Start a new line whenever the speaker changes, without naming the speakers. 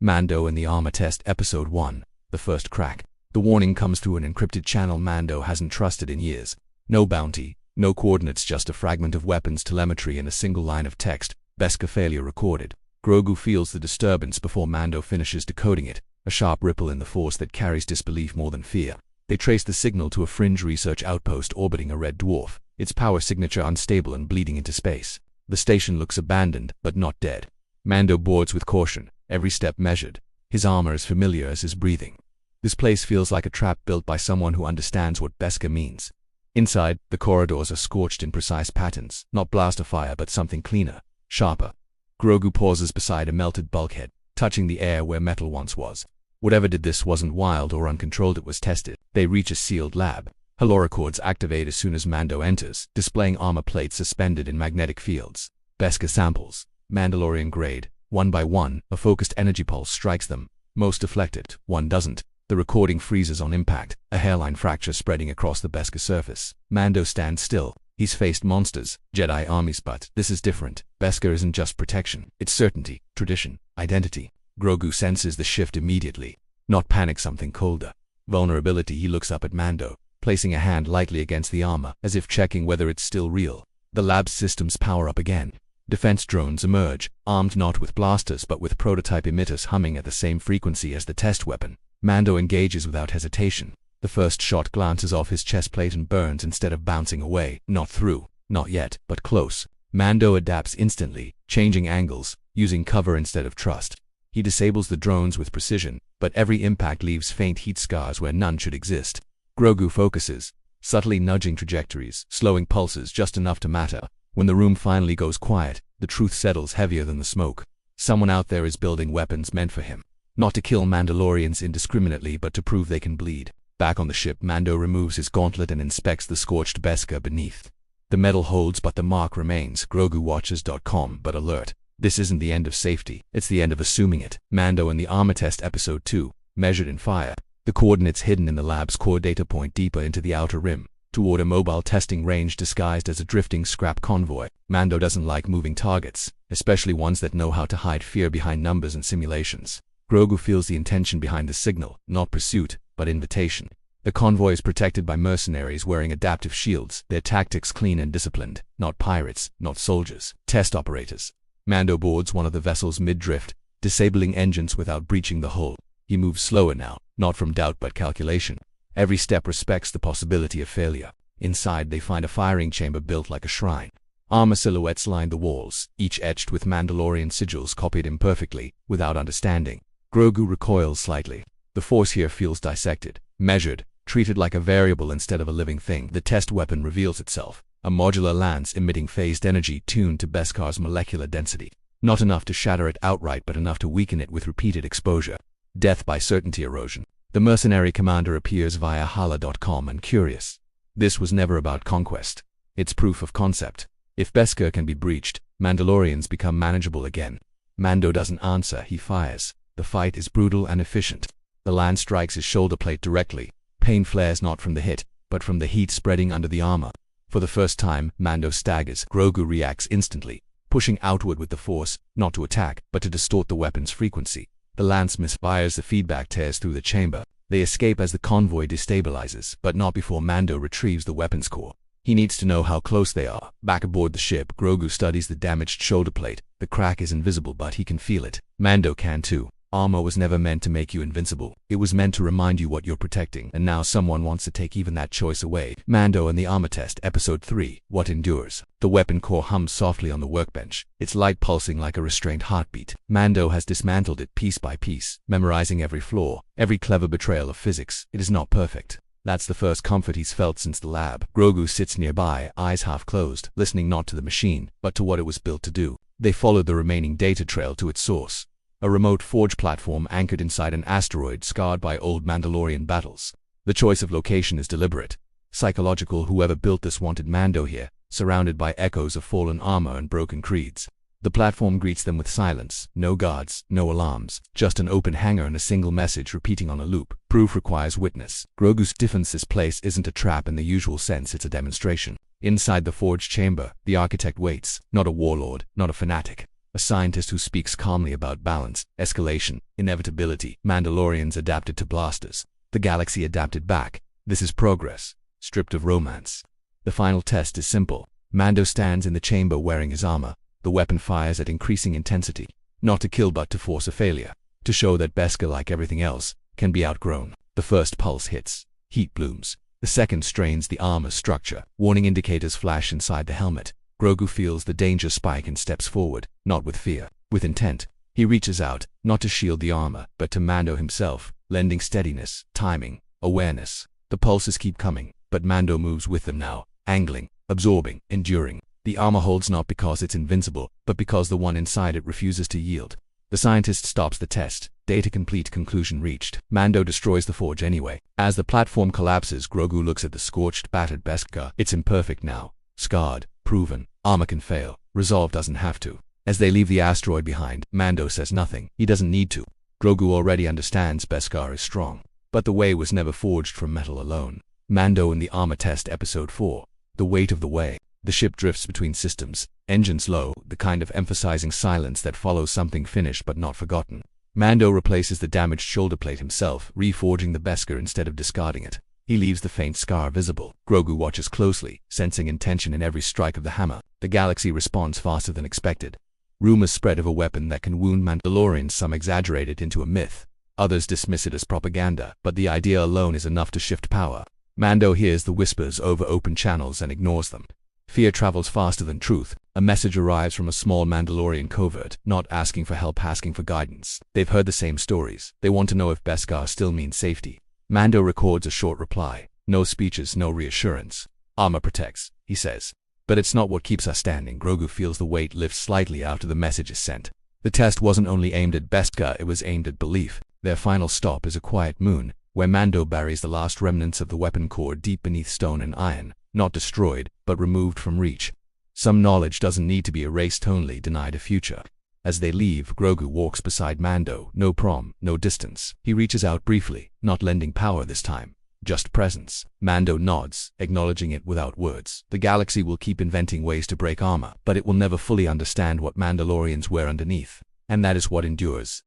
Mando and the Armor Test Episode 1, The First Crack. The warning comes through an encrypted channel Mando hasn't trusted in years. No bounty, no coordinates, just a fragment of weapons telemetry and a single line of text, Beskar failure recorded. Grogu feels the disturbance before Mando finishes decoding it, a sharp ripple in the force that carries disbelief more than fear. They trace the signal to a fringe research outpost orbiting a red dwarf, its power signature unstable and bleeding into space. The station looks abandoned, but not dead. Mando boards with caution, every step measured, his armor as familiar as his breathing. This place feels like a trap built by someone who understands what Beskar means. Inside, the corridors are scorched in precise patterns, not blaster fire but something cleaner, sharper. Grogu pauses beside a melted bulkhead, touching the air where metal once was. Whatever did this wasn't wild or uncontrolled, it was tested. They reach a sealed lab. Haloricords activate as soon as Mando enters, displaying armor plates suspended in magnetic fields. Beskar samples, Mandalorian grade. One by one, a focused energy pulse strikes them. Most deflect it, one doesn't. The recording freezes on impact, a hairline fracture spreading across the Beskar surface. Mando stands still. He's faced monsters, Jedi armies, but this is different. Beskar isn't just protection, it's certainty, tradition, identity. Grogu senses the shift immediately. Not panic, something colder. Vulnerability. He looks up at Mando, placing a hand lightly against the armor, as if checking whether it's still real. The lab's systems power up again. Defense drones emerge, armed not with blasters but with prototype emitters humming at the same frequency as the test weapon. Mando engages without hesitation. The first shot glances off his chest plate and burns instead of bouncing away. Not through. Not yet, but close. Mando adapts instantly, changing angles, using cover instead of trust. He disables the drones with precision, but every impact leaves faint heat scars where none should exist. Grogu focuses, subtly nudging trajectories, slowing pulses just enough to matter. When the room finally goes quiet, the truth settles heavier than the smoke. Someone out there is building weapons meant for him. Not to kill Mandalorians indiscriminately, but to prove they can bleed. Back on the ship, Mando removes his gauntlet and inspects the scorched Beskar beneath. The metal holds, but the mark remains. Grogu watches, calm but alert. This isn't the end of safety, it's the end of assuming it. Mando and the Armor Test Episode 2, Measured in Fire. The coordinates hidden in the lab's core data point deeper into the outer rim, toward a mobile testing range disguised as a drifting scrap convoy. Mando doesn't like moving targets, especially ones that know how to hide fear behind numbers and simulations. Grogu feels the intention behind the signal, not pursuit, but invitation. The convoy is protected by mercenaries wearing adaptive shields, their tactics clean and disciplined, not pirates, not soldiers, test operators. Mando boards one of the vessels mid-drift, disabling engines without breaching the hull. He moves slower now, not from doubt but calculation. Every step respects the possibility of failure. Inside they find a firing chamber built like a shrine. Armor silhouettes line the walls, each etched with Mandalorian sigils copied imperfectly, without understanding. Grogu recoils slightly. The force here feels dissected, measured, treated like a variable instead of a living thing. The test weapon reveals itself, a modular lance emitting phased energy tuned to Beskar's molecular density. Not enough to shatter it outright, but enough to weaken it with repeated exposure. Death by certainty erosion. The mercenary commander appears via hala.com and curious. This was never about conquest. It's proof of concept. If Beskar can be breached, Mandalorians become manageable again. Mando doesn't answer, he fires. The fight is brutal and efficient. The lance strikes his shoulder plate directly. Pain flares not from the hit, but from the heat spreading under the armor. For the first time, Mando staggers. Grogu reacts instantly, pushing outward with the force, not to attack, but to distort the weapon's frequency. The lance misfires, the feedback tears through the chamber. They escape as the convoy destabilizes, but not before Mando retrieves the weapons core. He needs to know how close they are. Back aboard the ship, Grogu studies the damaged shoulder plate. The crack is invisible, but he can feel it. Mando can too. Armor was never meant to make you invincible. It was meant to remind you what you're protecting, and now someone wants to take even that choice away. Mando and the Armor Test Episode 3, What Endures. The weapon core hums softly on the workbench, its light pulsing like a restrained heartbeat. Mando has dismantled it piece by piece, memorizing every flaw, every clever betrayal of physics. It is not perfect. That's the first comfort he's felt since the lab. Grogu sits nearby, eyes half closed, listening not to the machine, but to what it was built to do. They followed the remaining data trail to its source. A remote forge platform anchored inside an asteroid scarred by old Mandalorian battles. The choice of location is deliberate. Psychological. Whoever built this wanted Mando here, surrounded by echoes of fallen armor and broken creeds. The platform greets them with silence, no guards, no alarms, just an open hangar and a single message repeating on a loop. Proof requires witness. Grogu stiffens. This place isn't a trap in the usual sense, it's a demonstration. Inside the forge chamber, the architect waits, not a warlord, not a fanatic. a scientist who speaks calmly about balance, escalation, inevitability. Mandalorians adapted to blasters. The galaxy adapted back. This is progress, stripped of romance. The final test is simple. Mando stands in the chamber wearing his armor. The weapon fires at increasing intensity, not to kill but to force a failure, to show that Beskar, like everything else, can be outgrown. The first pulse hits. Heat blooms. The second strains the armor's structure. Warning indicators flash inside the helmet. Grogu feels the danger spike and steps forward, not with fear, with intent. He reaches out, not to shield the armor, but to Mando himself, lending steadiness, timing, awareness. The pulses keep coming, but Mando moves with them now, angling, absorbing, enduring. The armor holds not because it's invincible, but because the one inside it refuses to yield. The scientist stops the test. Data complete, conclusion reached. Mando destroys the forge anyway. As the platform collapses, Grogu looks at the scorched, battered Beskar. It's imperfect now. Scarred, proven. Armor can fail. Resolve doesn't have to. As they leave the asteroid behind, Mando says nothing. He doesn't need to. Grogu already understands Beskar is strong. But the way was never forged from metal alone. Mando in the armor test, episode 4. The weight of the way. The ship drifts between systems, engines low, the kind of emphasizing silence that follows something finished but not forgotten. Mando replaces the damaged shoulder plate himself, reforging the Beskar instead of discarding it. He leaves the faint scar visible. Grogu watches closely, sensing intention in every strike of the hammer. The galaxy responds faster than expected. Rumors spread of a weapon that can wound Mandalorians. Some exaggerate it into a myth. Others dismiss it as propaganda, but the idea alone is enough to shift power. Mando hears the whispers over open channels and ignores them. Fear travels faster than truth. A message arrives from a small Mandalorian covert, not asking for help, asking for guidance. They've heard the same stories. They want to know if Beskar still means safety. Mando records a short reply. No speeches, no reassurance. Armor protects, he says. But it's not what keeps us standing. Grogu feels the weight lift slightly after the message is sent. The test wasn't only aimed at Beskar, it was aimed at belief. Their final stop is a quiet moon, where Mando buries the last remnants of the weapon core deep beneath stone and iron. Not destroyed, but removed from reach. Some knowledge doesn't need to be erased, only denied a future. As they leave, Grogu walks beside Mando. No prom, no distance. He reaches out briefly, not lending power this time. Just presence. Mando nods, acknowledging it without words. The galaxy will keep inventing ways to break armor, but it will never fully understand what Mandalorians wear underneath. And that is what endures.